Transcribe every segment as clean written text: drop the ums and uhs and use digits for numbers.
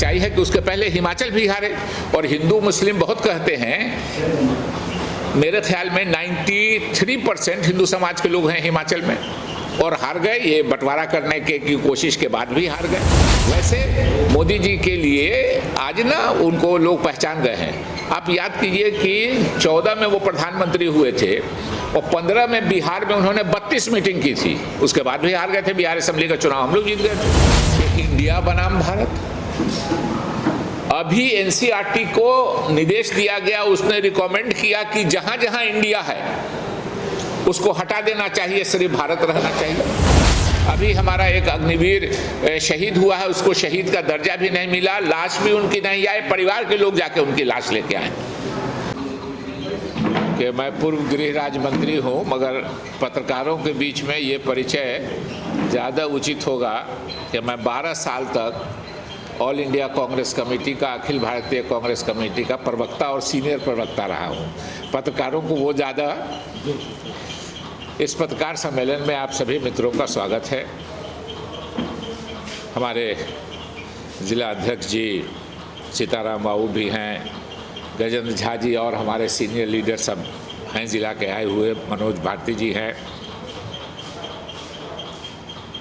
सच्चाई है कि उसके पहले हिमाचल भी हारे। और हिंदू मुस्लिम बहुत कहते हैं, मेरे ख्याल में 93% हिंदू समाज के लोग हैं हिमाचल में, और हार गए। ये बंटवारा करने की कोशिश के बाद भी हार गए। वैसे मोदी जी के लिए आज ना उनको लोग पहचान गए हैं। आप याद कीजिए कि 14 में वो प्रधानमंत्री हुए थे और 15 में बिहार में उन्होंने 32 मीटिंग की थी, उसके बाद भी हार गए थे। बिहार असेंबली का चुनाव हम लोग जीत गए थे। इंडिया बनाम भारत, अभी एनसीईआरटी को निर्देश दिया गया, उसने रिकमेंड किया कि जहां जहां इंडिया है उसको हटा देना चाहिए, सिर्फ भारत रहना चाहिए। अभी हमारा एक अग्निवीर शहीद हुआ है, उसको शहीद का दर्जा भी नहीं मिला, लाश भी उनकी नहीं आए, परिवार के लोग जाके उनकी लाश लेके आए। कि मैं पूर्व गृह राज्य मंत्री हूँ, मगर पत्रकारों के बीच में ये परिचय ज़्यादा उचित होगा कि मैं 12 साल तक ऑल इंडिया कांग्रेस कमेटी का, अखिल भारतीय कांग्रेस कमेटी का प्रवक्ता और सीनियर प्रवक्ता रहा हूँ। पत्रकारों को वो ज़्यादा। इस पत्रकार सम्मेलन में आप सभी मित्रों का स्वागत है। हमारे जिला अध्यक्ष जी सीताराम बाबू भी हैं, गजेंद्र झा जी और हमारे सीनियर लीडर सब हैं, जिला के आए हुए मनोज भारती जी हैं।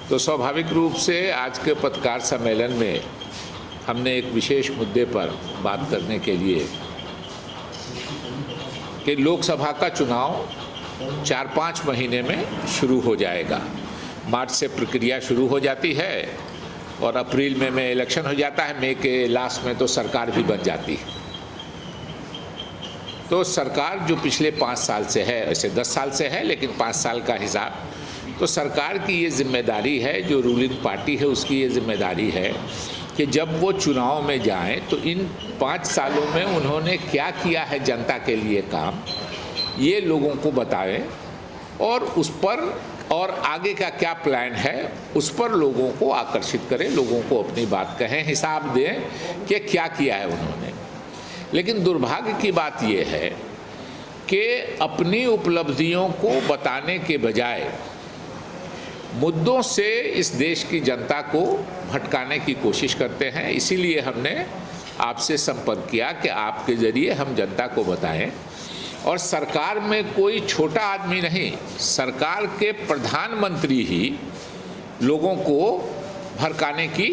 तो स्वाभाविक रूप से आज के पत्रकार सम्मेलन में हमने एक विशेष मुद्दे पर बात करने के लिए कि लोकसभा का चुनाव 4-5 महीने में शुरू हो जाएगा। मार्च से प्रक्रिया शुरू हो जाती है और अप्रैल में इलेक्शन हो जाता है, मई के लास्ट में तो सरकार भी बन जाती है। तो सरकार जो पिछले 5 साल से है, वैसे 10 साल से है लेकिन 5 साल का हिसाब, तो सरकार की ये जिम्मेदारी है, जो रूलिंग पार्टी है उसकी ये जिम्मेदारी है कि जब वो चुनाव में जाएं तो इन 5 सालों में उन्होंने क्या किया है जनता के लिए काम, ये लोगों को बताएं और उस पर और आगे का क्या प्लान है उस पर लोगों को आकर्षित करें, लोगों को अपनी बात कहें, हिसाब दें कि क्या किया है उन्होंने। लेकिन दुर्भाग्य की बात यह है कि अपनी उपलब्धियों को बताने के बजाय मुद्दों से इस देश की जनता को भटकाने की कोशिश करते हैं। इसीलिए हमने आपसे संपर्क किया कि आपके ज़रिए हम जनता को बताएं। और सरकार में कोई छोटा आदमी नहीं, सरकार के प्रधानमंत्री ही लोगों को भड़काने की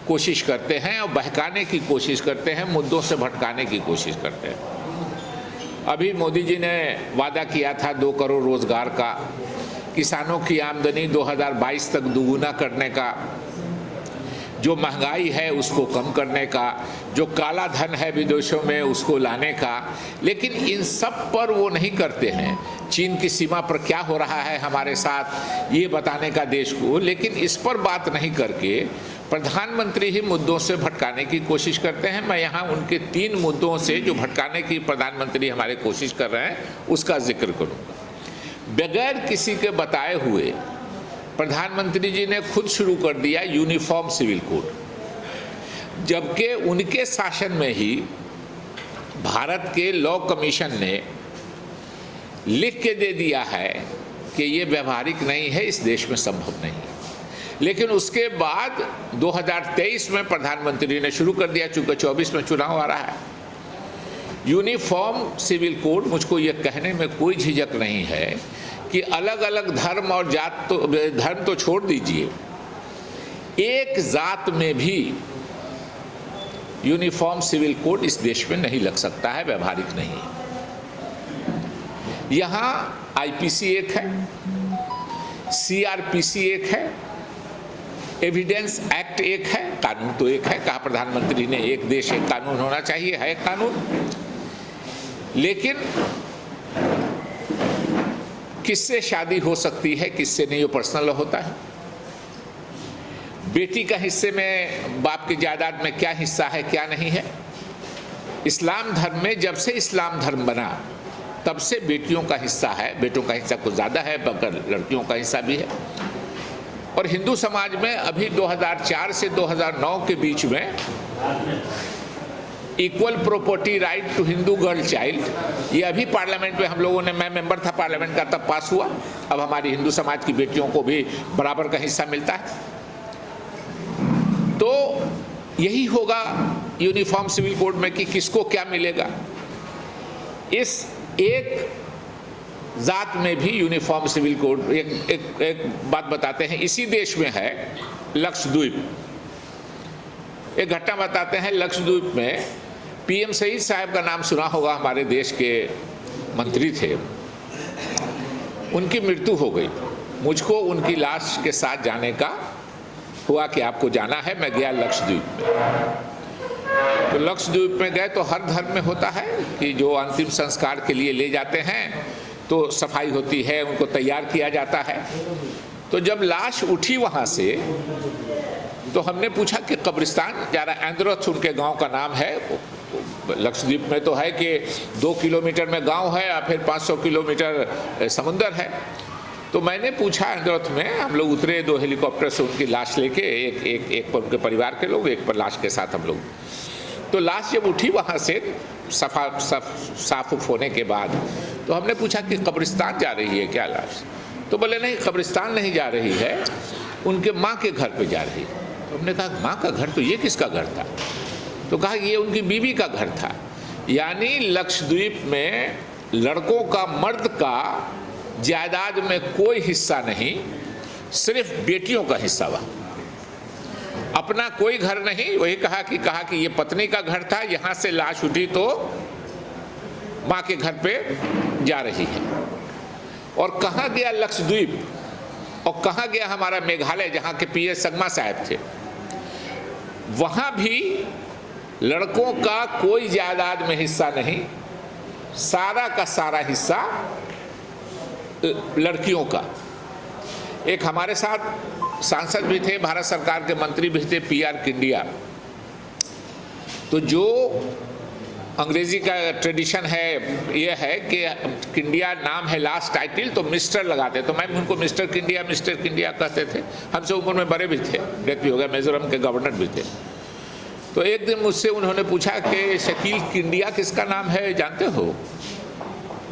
कोशिश करते हैं और बहकाने की कोशिश करते हैं, मुद्दों से भटकाने की कोशिश करते हैं। अभी मोदी जी ने वादा किया था 2 करोड़ रोजगार का, किसानों की आमदनी 2022 तक दोगुना करने का, जो महंगाई है उसको कम करने का, जो काला धन है विदेशों में उसको लाने का। लेकिन इन सब पर वो नहीं करते हैं। चीन की सीमा पर क्या हो रहा है हमारे साथ ये बताने का देश को, लेकिन इस पर बात नहीं करके प्रधानमंत्री ही मुद्दों से भटकाने की कोशिश करते हैं। मैं यहाँ उनके 3 मुद्दों से जो भटकाने की प्रधानमंत्री हमारे कोशिश कर रहे हैं उसका जिक्र करूँगा। बगैर किसी के बताए हुए प्रधानमंत्री जी ने खुद शुरू कर दिया यूनिफॉर्म सिविल कोड, जबकि उनके शासन में ही भारत के लॉ कमीशन ने लिख के दे दिया है कि ये व्यवहारिक नहीं है, इस देश में संभव नहीं। लेकिन उसके बाद 2023 में प्रधानमंत्री ने शुरू कर दिया, चूंकि 24 में चुनाव आ रहा है। यूनिफॉर्म सिविल कोड, मुझको ये कहने में कोई झिझक नहीं है कि अलग अलग धर्म और जात, तो धर्म तो छोड़ दीजिए, एक जात में भी यूनिफॉर्म सिविल कोड इस देश में नहीं लग सकता है, व्यवहारिक नहीं है। यहाँ आईपीसी एक है, सीआरपीसी एक है, एविडेंस एक्ट एक है, कानून तो एक है। कहा प्रधानमंत्री ने एक देश एक कानून होना चाहिए, है कानून। लेकिन किससे शादी हो सकती है, किससे नहीं, वो पर्सनल होता है। बेटी का हिस्से में, बाप की जायदाद में क्या हिस्सा है क्या नहीं है। इस्लाम धर्म में जब से इस्लाम धर्म बना तब से बेटियों का हिस्सा है, बेटों का हिस्सा कुछ ज़्यादा है, मगर लड़कियों का हिस्सा भी है। और हिंदू समाज में अभी 2004 से 2009 के बीच में equal property right to Hindu girl child, ये अभी पार्लियामेंट में हम लोगों ने, मैं मेंबर था पार्लियामेंट का, तब पास हुआ। अब हमारी हिंदू समाज की बेटियों को भी बराबर का हिस्सा मिलता है। तो यही होगा यूनिफॉर्म सिविल कोड में कि किसको क्या मिलेगा। इस एक जात में भी यूनिफॉर्म सिविल कोड, एक बात बताते हैं, इसी देश में है लक्षद्वीप। एक घटना बताते हैं, लक्षद्वीप में पीएम सईद साहब का नाम सुना होगा, हमारे देश के मंत्री थे, उनकी मृत्यु हो गई। मुझको उनकी लाश के साथ जाने का हुआ कि आपको जाना है। मैं गया लक्षद्वीप में। तो लक्षद्वीप में गए तो हर धर्म में होता है कि जो अंतिम संस्कार के लिए ले जाते हैं तो सफाई होती है, उनको तैयार किया जाता है। तो जब लाश उठी वहाँ से तो हमने पूछा कि कब्रिस्तान जा रहा है। एंद्रोथ उनके गांव का नाम है। लक्षद्वीप में तो है कि 2 किलोमीटर में गांव है या फिर 500 किलोमीटर समुंदर है। तो मैंने पूछा एंद्रोथ में, हम लोग उतरे 2 हेलीकॉप्टर से उनकी लाश लेके, एक पर उनके परिवार के लोग, एक पर लाश के साथ हम लोग। तो लाश जब उठी वहाँ से साफ उफ होने के बाद तो हमने पूछा कि कब्रिस्तान जा रही है क्या लाश? तो बोले नहीं, कब्रिस्तान नहीं जा रही है, उनके माँ के घर पे जा रही है। तो हमने कहा माँ का घर, तो ये किसका घर था? तो कहा ये उनकी बीवी का घर था। यानी लक्षद्वीप में लड़कों का, मर्द का जायदाद में कोई हिस्सा नहीं, सिर्फ बेटियों का हिस्सा हुआ। अपना कोई घर नहीं। वही कहा कि ये पत्नी का घर था, यहाँ से लाश उठी तो माँ के घर पे जा रही है। और कहाँ गया लक्षद्वीप और कहाँ गया हमारा मेघालय, जहाँ के पीएस संगमा साहब थे, वहाँ भी लड़कों का कोई जायदाद में हिस्सा नहीं, सारा का सारा हिस्सा लड़कियों का। एक हमारे साथ सांसद भी थे, भारत सरकार के मंत्री भी थे, PR किंडिया। तो जो अंग्रेजी का ट्रेडिशन है ये है कि किंडिया नाम है लास्ट टाइटल, तो मिस्टर लगाते, तो मैं उनको मिस्टर किंडिया कहते थे। हमसे उम्र में बड़े भी थे, डेथ भी हो गया, मिजोरम के गवर्नर भी थे। तो एक दिन मुझसे उन्होंने पूछा कि शकील किंडिया किसका नाम है जानते हो?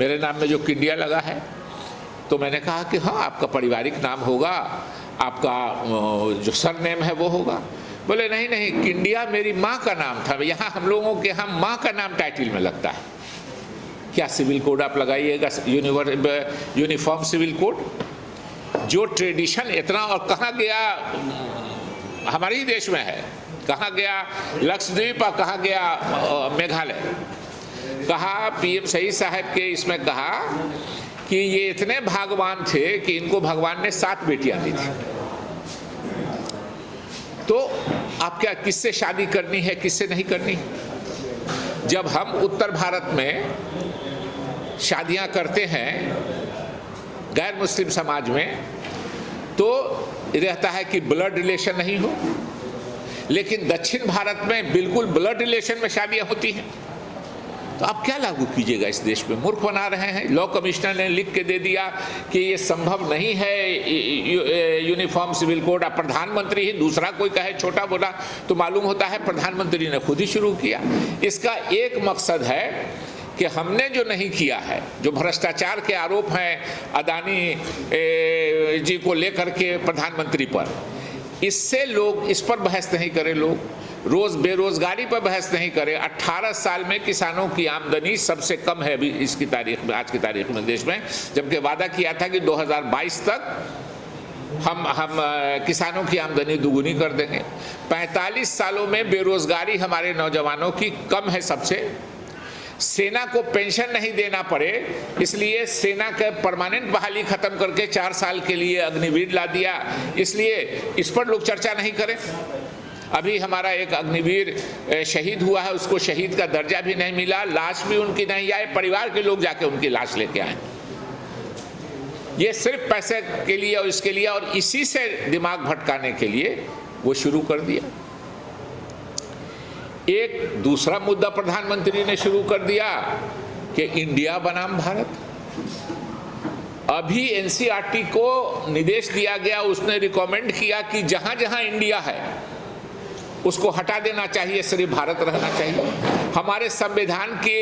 मेरे नाम में जो किंडिया लगा है। तो मैंने कहा कि हाँ, आपका पारिवारिक नाम होगा, आपका जो सरनेम है वो होगा। बोले नहीं, किंडिया मेरी माँ का नाम था। यहाँ हम लोगों के यहाँ माँ का नाम टाइटल में लगता है। क्या सिविल कोड आप लगाइएगा, यूनिफॉर्म सिविल कोड, जो ट्रेडिशन इतना, और कहाँ गया, हमारे ही देश में है, कहाँ गया लक्षद्वीप और कहाँ गया मेघालय। कहा पीएम सईद साहब के इसमें कहा कि ये इतने भाग्यवान थे कि इनको भगवान ने 7 बेटियां दी थी। तो आप क्या, किससे शादी करनी है, किससे नहीं करनी? जब हम उत्तर भारत में शादियां करते हैं गैर मुस्लिम समाज में, तो रहता है कि ब्लड रिलेशन नहीं हो, लेकिन दक्षिण भारत में बिल्कुल ब्लड रिलेशन में शादियां होती हैं। तो आप क्या लागू कीजिएगा इस देश में? मूर्ख बना रहे हैं। लॉ कमिश्नर ने लिख के दे दिया कि ये संभव नहीं है यूनिफॉर्म सिविल कोड। अब प्रधानमंत्री ही दूसरा कोई कहे छोटा बोला तो मालूम होता है प्रधानमंत्री ने खुद ही शुरू किया। इसका एक मकसद है कि हमने जो नहीं किया है, जो भ्रष्टाचार के आरोप हैं अदानी जी को लेकर के प्रधानमंत्री पर, इससे लोग इस पर बहस नहीं करें, लोग रोज बेरोजगारी पर बहस नहीं करें। 18 साल में किसानों की आमदनी सबसे कम है अभी इसकी तारीख में, आज की तारीख में देश में, जबकि वादा किया था कि 2022 तक हम किसानों की आमदनी दुगुनी कर देंगे। 45 सालों में बेरोजगारी हमारे नौजवानों की कम है सबसे। सेना को पेंशन नहीं देना पड़े इसलिए सेना के परमानेंट बहाली खत्म करके 4 साल के लिए अग्निवीर ला दिया, इसलिए इस पर लोग चर्चा नहीं करें। अभी हमारा एक अग्निवीर शहीद हुआ है, उसको शहीद का दर्जा भी नहीं मिला, लाश भी उनकी नहीं आए, परिवार के लोग जाके उनकी लाश लेके आए। ये सिर्फ पैसे के लिए और इसके लिए, और इसी से दिमाग भटकाने के लिए वो शुरू कर दिया। एक दूसरा मुद्दा प्रधानमंत्री ने शुरू कर दिया कि इंडिया बनाम भारत। अभी एनसीईआरटी को निर्देश दिया गया, उसने रिकमेंड किया कि जहां जहां इंडिया है उसको हटा देना चाहिए, सिर्फ भारत रहना चाहिए। हमारे संविधान की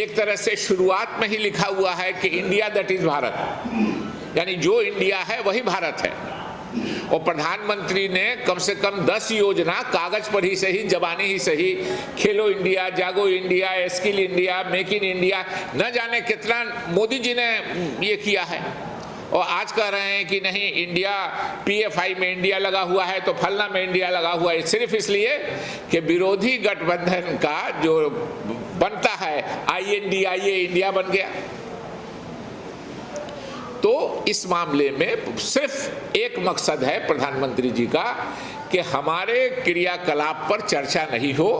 एक तरह से शुरुआत में ही लिखा हुआ है कि इंडिया दैट इज भारत, यानी जो इंडिया है वही भारत है। और प्रधानमंत्री ने कम से कम 10 योजना कागज पर ही सही, जबानी ही सही, खेलो इंडिया, जागो India, skill India, make in India, न जाने कितना मोदी जी ने ये किया है। और आज कह रहे हैं कि नहीं, इंडिया PFI में इंडिया लगा हुआ है तो फलना में इंडिया लगा हुआ है, सिर्फ इसलिए कि विरोधी गठबंधन का जो बनता है INDIA इंडिया बन गया। तो इस मामले में सिर्फ एक मकसद है प्रधानमंत्री जी का कि हमारे क्रियाकलाप पर चर्चा नहीं हो,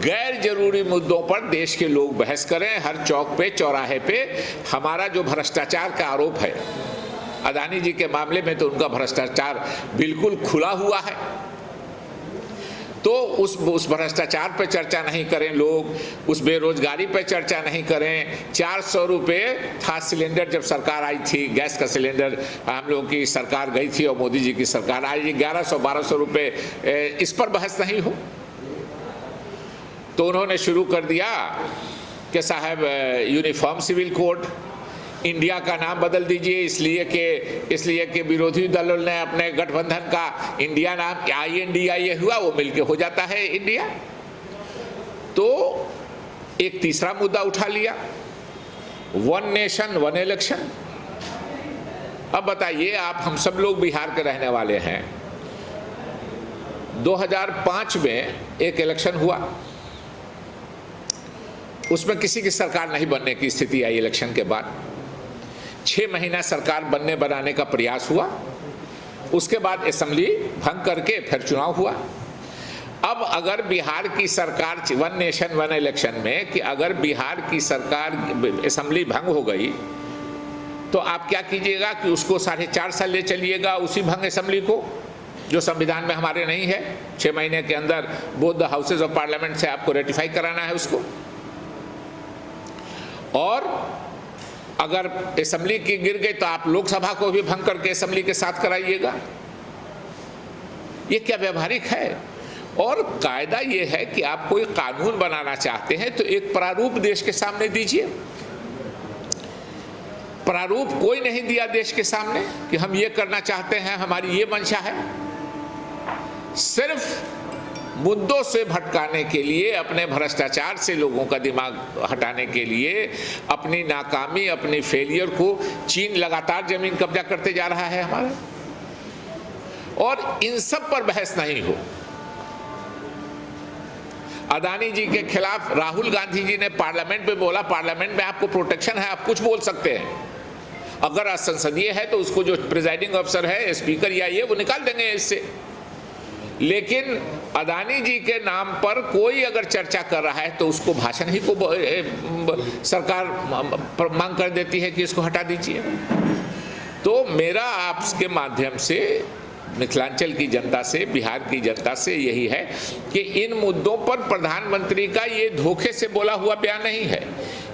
गैर जरूरी मुद्दों पर देश के लोग बहस करें, हर चौक पे चौराहे पे। हमारा जो भ्रष्टाचार का आरोप है, अदानी जी के मामले में तो उनका भ्रष्टाचार बिल्कुल खुला हुआ है, तो उस भ्रष्टाचार पे चर्चा नहीं करें लोग, उस बेरोजगारी पे चर्चा नहीं करें। 400 रुपये था सिलेंडर जब सरकार आई थी, गैस का सिलेंडर हम लोगों की सरकार गई थी और मोदी जी की सरकार आई, 1100-1200 रुपये, इस पर बहस नहीं हो। तो उन्होंने शुरू कर दिया कि साहब यूनिफॉर्म सिविल कोड, इंडिया का नाम बदल दीजिए, इसलिए कि विरोधी दलों ने अपने गठबंधन का इंडिया नाम INDIA हुआ, वो मिलके हो जाता है इंडिया। तो एक तीसरा मुद्दा उठा लिया, 1 नेशन 1 इलेक्शन। अब बताइए आप, हम सब लोग बिहार के रहने वाले हैं। 2005 में एक इलेक्शन हुआ, उसमें किसी की सरकार नहीं बनने की स्थिति आई। इलेक्शन के बाद 6 महीना सरकार बनाने का प्रयास हुआ, उसके बाद असेंबली भंग करके फिर चुनाव हुआ। अब अगर बिहार की सरकार 1 नेशन 1 इलेक्शन में कि अगर बिहार की सरकार असेंबली भंग हो गई तो आप क्या कीजिएगा कि उसको 4.5 साल ले चलिएगा उसी भंग असेंबली को, जो संविधान में हमारे नहीं है। 6 महीने के अंदर both the houses of parliament से आपको रेटिफाई कराना है उसको। और अगर असेंबली की गिर गई तो आप लोकसभा को भी भंग करके असेंबली के साथ कराइएगा। ये क्या व्यवहारिक है? और कायदा ये है कि आप कोई कानून बनाना चाहते हैं तो एक प्रारूप देश के सामने दीजिए। प्रारूप कोई नहीं दिया देश के सामने कि हम ये करना चाहते हैं, हमारी ये मंशा है। सिर्फ मुद्दों से भटकाने के लिए, अपने भ्रष्टाचार से लोगों का दिमाग हटाने के लिए, अपनी नाकामी, अपनी फेलियर को, चीन लगातार जमीन कब्जा करते जा रहा है हमारा, और इन सब पर बहस नहीं हो। अदानी जी के खिलाफ राहुल गांधी जी ने पार्लियामेंट में बोला, पार्लियामेंट में आपको प्रोटेक्शन है, आप कुछ बोल सकते हैं। अगर असंसदीय है तो उसको जो प्रिजाइडिंग अफसर है, स्पीकर या ये, वो निकाल देंगे इससे। लेकिन अदानी जी के नाम पर कोई अगर चर्चा कर रहा है तो उसको भाषण ही को सरकार मांग कर देती है कि इसको हटा दीजिए। तो मेरा आपके माध्यम से मिथिलांचल की जनता से, बिहार की जनता से यही है कि इन मुद्दों पर प्रधानमंत्री का ये धोखे से बोला हुआ बयान नहीं है।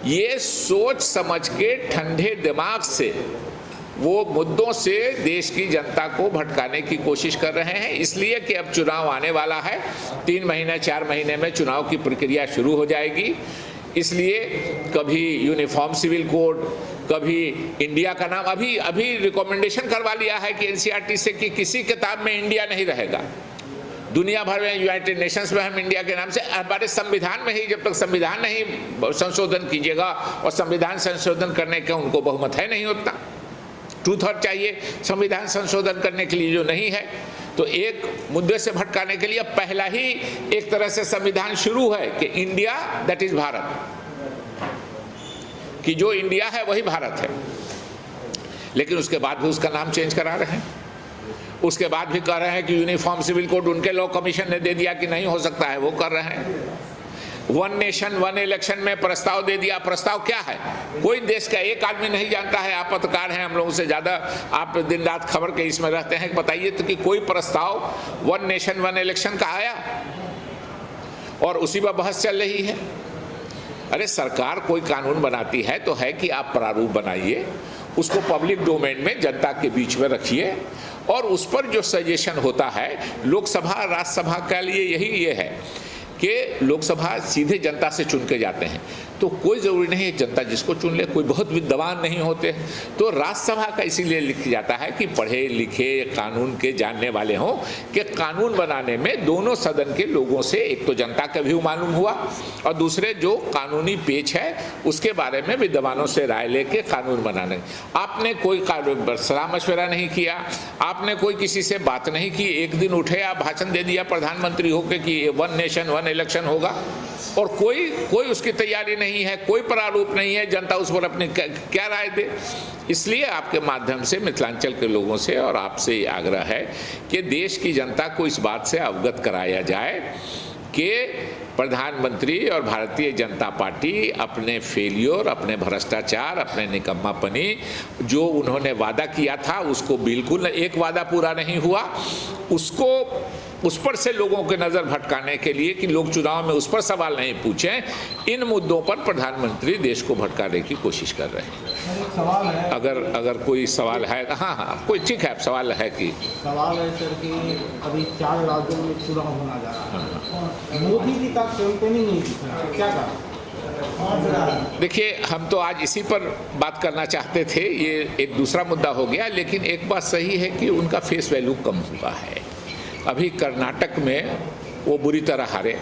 ये सोच समझ के ठंडे दिमाग से वो मुद्दों से देश की जनता को भटकाने की कोशिश कर रहे हैं। इसलिए कि अब चुनाव आने वाला है, 3 महीने 4 महीने में चुनाव की प्रक्रिया शुरू हो जाएगी। इसलिए कभी यूनिफॉर्म सिविल कोड, कभी इंडिया का नाम, अभी रिकमेंडेशन करवा लिया है कि NCERT से कि किसी किताब में इंडिया नहीं रहेगा। दुनिया भर में यूनाइटेड नेशंस में हम इंडिया के नाम से, हमारे संविधान में ही, जब तक संविधान नहीं संशोधन कीजिएगा, और संविधान संशोधन करने का उनको बहुमत है नहीं उतना, 2/3 चाहिए संविधान संशोधन करने के लिए, जो नहीं है। तो एक मुद्दे से भटकाने के लिए पहला ही एक तरह से संविधान शुरू है कि इंडिया दैट इज भारत, कि जो इंडिया है वही भारत है। लेकिन उसके बाद भी उसका नाम चेंज करा रहे हैं। उसके बाद भी कह रहे हैं कि यूनिफॉर्म सिविल कोड उनके लॉ कमीशन ने दे दिया कि नहीं हो सकता है, वो कर रहे हैं। 1 नेशन 1 इलेक्शन में प्रस्ताव दे दिया। प्रस्ताव क्या है? कोई देश का एक आदमी नहीं जानता है। आप पत्रकार हैं, हम लोगों से ज़्यादा आप दिन रात खबर के इसमें रहते हैं। बताइए तो कि कोई प्रस्ताव 1 नेशन 1 इलेक्शन का आया, और उसी पर बहस चल रही है। अरे सरकार कोई कानून बनाती है तो है कि आप प्रारूप बनाइए, उसको पब्लिक डोमेन में जनता के बीच में रखिए, और उस पर जो सजेशन होता है लोकसभा राज्यसभा के लिए यही ये है कि लोकसभा सीधे जनता से चुन के जाते हैं। तो कोई ज़रूरी नहीं है जनता जिसको चुन ले, कोई बहुत विद्वान नहीं होते। तो राज्यसभा का इसीलिए लिखा जाता है कि पढ़े लिखे कानून के जानने वाले हों, कि कानून बनाने में दोनों सदन के लोगों से एक तो जनता का व्यू मालूम हुआ और दूसरे जो कानूनी पेच है उसके बारे में विद्वानों से राय लेके कानून बनाने। आपने कोई सलाह मशवरा नहीं किया, आपने कोई किसी से बात नहीं की, एक दिन उठे आप भाषण दे दिया प्रधानमंत्री होकर कि 1 नेशन 1 इलेक्शन होगा, और कोई उसकी तैयारी नहीं है, कोई प्रारूप नहीं है, जनता उस पर अपनी क्या राय दे। इसलिए आपके माध्यम से मिथिलांचल के लोगों से और आपसे ये आग्रह है कि देश की जनता को इस बात से अवगत कराया जाए कि प्रधानमंत्री और भारतीय जनता पार्टी अपने फेलियर, अपने भ्रष्टाचार, अपने निकम्मापनी, जो उन्होंने वादा किया था उसको बिल्कुल एक वादा पूरा नहीं हुआ, उसको उस पर से लोगों के नज़र भटकाने के लिए कि लोग चुनाव में उस पर सवाल नहीं पूछें, इन मुद्दों पर प्रधानमंत्री देश को भटकाने की कोशिश कर रहे हैं। सवाल है, अगर कोई सवाल है, हाँ कोई ठीक है, सवाल है कि सवाल है सर कि अभी 4 राज्यों में चुनाव होना जा रहा है, मोदी जी का कैंपेनिंग नहीं दिख रहा है, क्या करें? देखिए, हम तो आज इसी पर बात करना चाहते थे, ये एक दूसरा मुद्दा हो गया, लेकिन एक बात सही है कि उनका फेस वैल्यू कम हुआ है। अभी कर्नाटक में वो बुरी तरह हारे,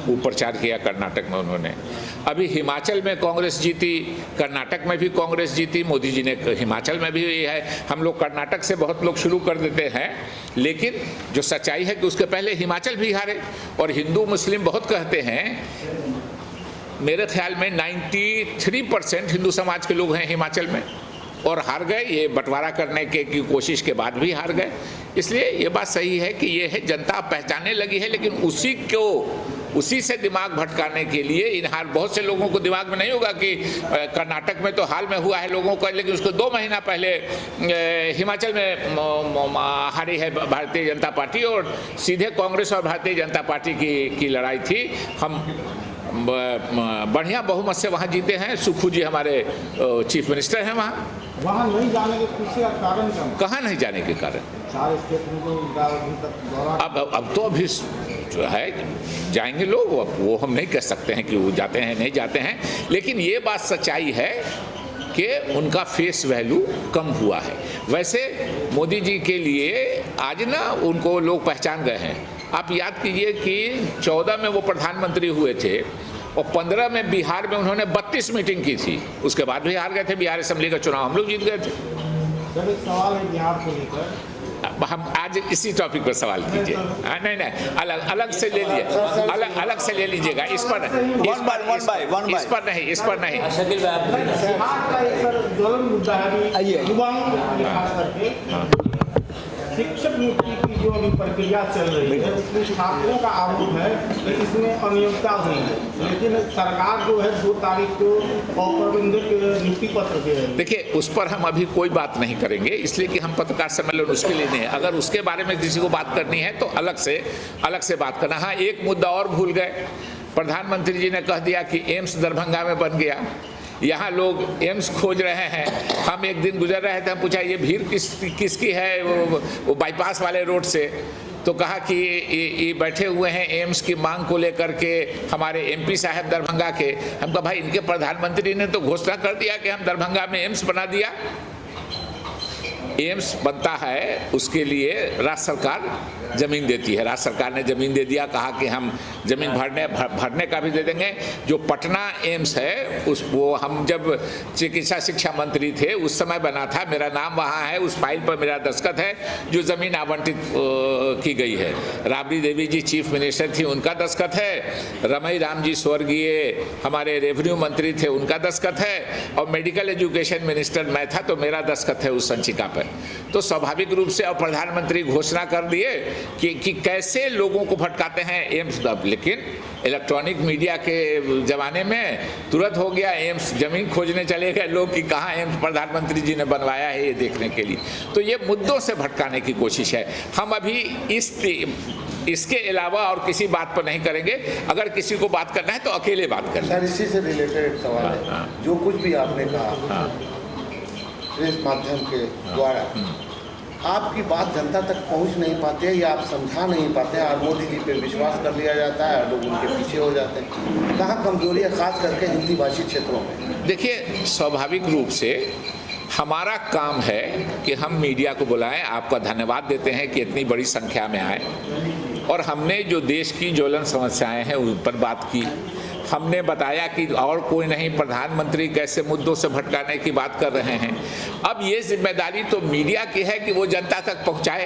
वो प्रचार किया कर्नाटक में उन्होंने। अभी हिमाचल में कांग्रेस जीती, कर्नाटक में भी कांग्रेस जीती, मोदी जी ने हिमाचल में भी ये है। हम लोग कर्नाटक से बहुत लोग शुरू कर देते हैं, लेकिन जो सच्चाई है कि उसके पहले हिमाचल भी हारे। और हिंदू मुस्लिम बहुत कहते हैं, मेरे ख्याल में 93% हिंदू समाज के लोग हैं हिमाचल में, और हार गए। ये बंटवारा करने की कोशिश के बाद भी हार गए। इसलिए ये बात सही है कि ये है, जनता पहचानने लगी है, लेकिन उसी से दिमाग भटकाने के लिए इन हार, बहुत से लोगों को दिमाग में नहीं होगा कि कर्नाटक में तो हाल में हुआ है लोगों का, लेकिन उसको 2 महीना पहले हिमाचल में हारी है भारतीय जनता पार्टी, और सीधे कांग्रेस और भारतीय जनता पार्टी की लड़ाई थी। हम बढ़िया बहुमत से वहाँ जीते हैं। सुक्खू जी हमारे चीफ मिनिस्टर हैं वहाँ नहीं जाने के पीछे कारण क्या? कहाँ नहीं जाने के कारण? 4 स्टेट में तो अब तो अभी जो है जाएंगे लोग, वो हम नहीं कह सकते हैं कि वो जाते हैं नहीं जाते हैं, लेकिन ये बात सच्चाई है कि उनका फेस वैल्यू कम हुआ है। वैसे मोदी जी के लिए आज ना उनको लोग पहचान गए हैं। आप याद कीजिए कि 14 में वो प्रधानमंत्री हुए थे और 15 में बिहार में उन्होंने 32 मीटिंग की थी, उसके बाद भी हार गए थे। बिहार असेंबली का चुनाव हम लोग जीत गए थे। सर, एक सवाल है बिहार को लेकर, हम आज इसी टॉपिक पर सवाल कीजिए। नहीं, अलग से ले लिए, अलग से ले लीजिएगा। इस पर नहीं, इस पर नहीं। मुद्दा है युवाओं करके शिक्षक नियुक्ति की जो अभी प्रक्रिया चल रही है, उसमें छात्रों का आरोप है कि इसमें अनियमितता हुई है, लेकिन सरकार जो है 2 तारीख को औपनिवेशिक नियुक्ति पत्र दे रही है। देखिए, उस पर हम अभी कोई बात नहीं करेंगे, इसलिए कि हम पत्रकार सम्मेलन उसके लिए नहीं है। अगर उसके बारे में किसी को बात करनी है तो अलग से बात करना। हाँ, एक मुद्दा और भूल गए। प्रधानमंत्री जी ने कह दिया कि एम्स दरभंगा में बन गया, यहाँ लोग एम्स खोज रहे हैं। हम एक दिन गुजर रहे थे, हम पूछा ये भीड़ किसकी है वो बाईपास वाले रोड से, तो कहा कि ये बैठे हुए हैं एम्स की मांग को लेकर के हमारे एमपी साहब दरभंगा के। हम कहा भाई, इनके प्रधानमंत्री ने तो घोषणा कर दिया कि हम दरभंगा में एम्स बना दिया। एम्स बनता है उसके लिए राज्य सरकार ज़मीन देती है। राज्य सरकार ने ज़मीन दे दिया, कहा कि हम ज़मीन भरने का भी दे देंगे। जो पटना एम्स है वो हम जब चिकित्सा शिक्षा मंत्री थे उस समय बना था, मेरा नाम वहाँ है, उस फाइल पर मेरा दस्तखत है जो ज़मीन आवंटित की गई है। राबड़ी देवी जी चीफ मिनिस्टर थी, उनका दस्तखत है। रमई राम जी स्वर्गीय हमारे रेवेन्यू मंत्री थे, उनका दस्तखत है। और मेडिकल एजुकेशन मिनिस्टर मैं था तो मेरा दस्तखत है उस संचिका पर। तो स्वाभाविक रूप से अब प्रधानमंत्री घोषणा कर दिए कि कैसे लोगों को भटकाते हैं एम्स। लेकिन इलेक्ट्रॉनिक मीडिया के ज़माने में तुरंत हो गया एम्स, ज़मीन खोजने चले गए लोग कि कहाँ एम्स प्रधानमंत्री जी ने बनवाया है ये देखने के लिए। तो ये मुद्दों से भटकाने की कोशिश है। हम अभी इसके अलावा और किसी बात पर नहीं करेंगे। अगर किसी को बात करना है तो अकेले बात करना है। सर, इसी से रिलेटेड एक सवाल है। जो कुछ भी आपने कहा प्रेस माध्यम के द्वारा, आपकी बात जनता तक पहुंच नहीं पाती है या आप समझा नहीं पाते हैं, और मोदी जी पे विश्वास कर लिया जाता है और लोग उनके पीछे हो जाते हैं। कहाँ कमजोरी है, खास करके हिंदी भाषी क्षेत्रों में? देखिए, स्वाभाविक रूप से हमारा काम है कि हम मीडिया को बुलाएं। आपका धन्यवाद देते हैं कि इतनी बड़ी संख्या में आए, और हमने जो देश की ज्वलन समस्याएं हैं उन पर बात की। हमने बताया कि और कोई नहीं, प्रधानमंत्री कैसे मुद्दों से भटकाने की बात कर रहे हैं। अब ये जिम्मेदारी तो मीडिया की है कि वो जनता तक पहुंचाए।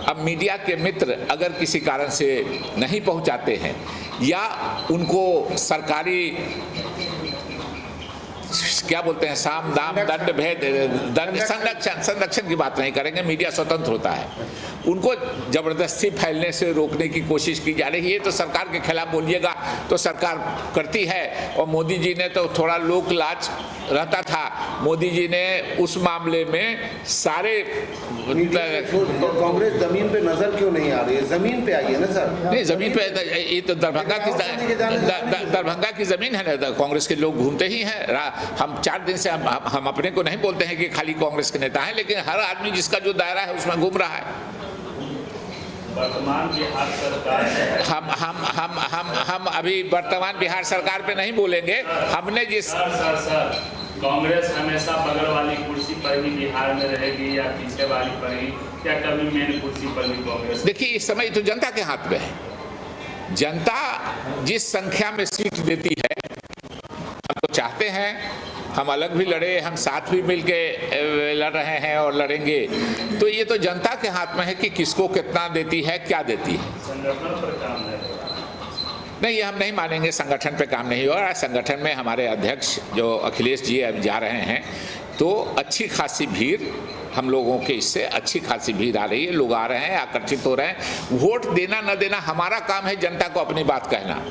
अब मीडिया के मित्र अगर किसी कारण से नहीं पहुंचाते हैं या उनको सरकारी क्या बोलते हैं, साम दाम दंड भेद दंड संरक्षण की बात नहीं करेंगे, मीडिया स्वतंत्र होता है, उनको जबरदस्ती फैलने से रोकने की कोशिश की जा रही है। तो सरकार के खिलाफ बोलिएगा तो सरकार करती है, और मोदी जी ने तो थोड़ा लोक लाज रहता था। मोदी जी ने उस मामले में सारे कांग्रेस जमीन पे नजर क्यों नहीं आ रही है? जमीन पे आई है ना सर। नहीं, जमीन पे ये तो दरभंगा की जमीन है ना, कांग्रेस के लोग घूमते ही हैं। हम 4 दिन से हम अपने को नहीं बोलते हैं कि खाली कांग्रेस के नेता हैं, लेकिन हर आदमी जिसका जो दायरा है उसमें घूम रहा है। वर्तमान बिहार सरकार हम अभी वर्तमान बिहार सरकार पे नहीं बोलेंगे। हमने जिस कांग्रेस हमेशा बगल वाली कुर्सी पर ही बिहार में रहेगी या पीछे वाली पर ही, क्या कभी मेन कुर्सी पर भी कांग्रेस? देखिए, इस समय तो जनता के हाथ में है। जनता जिस संख्या में सीट देती है, हम तो चाहते हैं हम अलग भी लड़े, हम साथ भी मिलके लड़ रहे हैं और लड़ेंगे। तो ये तो जनता के हाथ में है कि किसको कितना देती है, क्या देती है। संगठन पर काम है? नहीं, ये हम नहीं मानेंगे, संगठन पे काम नहीं हो रहा है। संगठन में हमारे अध्यक्ष जो अखिलेश जी अब जा रहे हैं, तो अच्छी खासी भीड़ हम लोगों के, इससे अच्छी खासी भीड़ आ रही है, लोग आ रहे हैं, आकर्षित हो रहे हैं। वोट देना न देना हमारा काम है, जनता को अपनी बात कहना,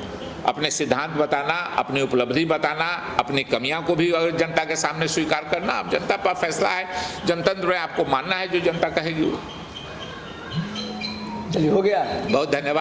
अपने सिद्धांत बताना, अपनी उपलब्धि बताना, अपनी कमियां को भी जनता के सामने स्वीकार करना। अब जनता पर फैसला है, जनतंत्र में आपको मानना है जो जनता कहेगी। चलिए, हो गया। बहुत धन्यवाद।